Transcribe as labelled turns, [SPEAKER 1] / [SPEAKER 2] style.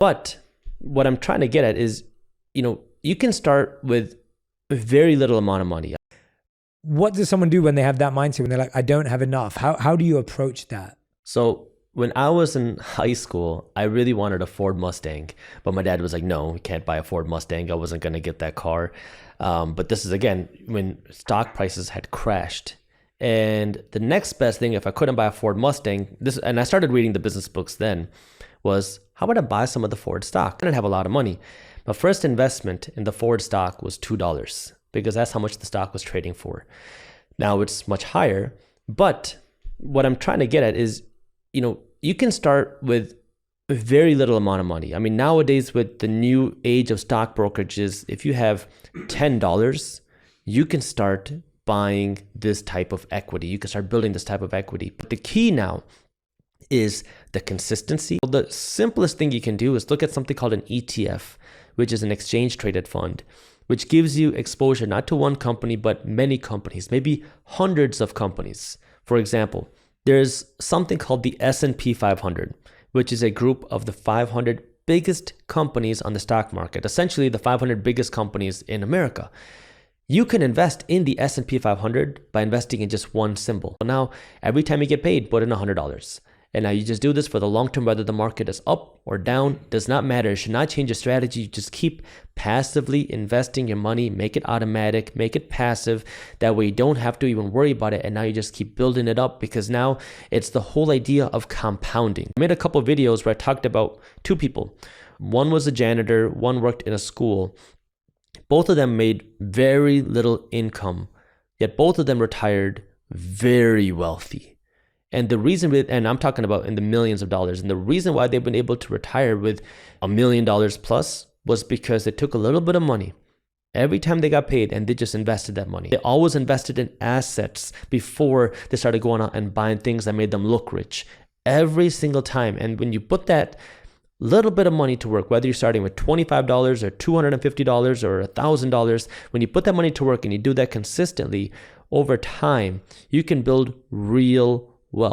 [SPEAKER 1] But what I'm trying to get at is, you can start with a very little amount of money.
[SPEAKER 2] What does someone do when they have that mindset, when they're like, I don't have enough? How do you approach that?
[SPEAKER 1] So when I was in high school, I really wanted a Ford Mustang, but my dad was like, no, you can't buy a Ford Mustang. I wasn't going to get that car. But this is, again, when stock prices had crashed. And the next best thing, if I couldn't buy a Ford Mustang, and I started reading the business books then, was how about I buy some of the Ford stock? I didn't have a lot of money. My first investment in the Ford stock was $2 because that's how much the stock was trading for. Now it's much higher. But what I'm trying to get at is, you can start with a very little amount of money. I mean, nowadays with the new age of stock brokerages, if you have $10, you can start buying this type of equity. You can start building this type of equity. But the key now is the consistency. The simplest thing you can do is look at something called an ETF, which is an exchange traded fund, which gives you exposure not to one company, but many companies, maybe hundreds of companies. For example, there's something called the S&P 500, which is a group of the 500 biggest companies on the stock market, essentially the 500 biggest companies in America. You can invest in the S&P 500 by investing in just one symbol. Now, every time you get paid, put in $100. And now you just do this for the long term, whether the market is up or down, does not matter. It should not change your strategy. You just keep passively investing your money, make it automatic, make it passive. That way you don't have to even worry about it. And now you just keep building it up, because now it's the whole idea of compounding. I made a couple of videos where I talked about two people. One was a janitor, one worked in a school. Both of them made very little income, yet both of them retired very wealthy. And the reason, and I'm talking about in the millions of dollars, and the reason why they've been able to retire with $1 million plus was because they took a little bit of money every time they got paid and they just invested that money. They always invested in assets before they started going out and buying things that made them look rich every single time. And when you put that little bit of money to work, whether you're starting with $25 or $250 or $1,000, when you put that money to work and you do that consistently over time, you can build real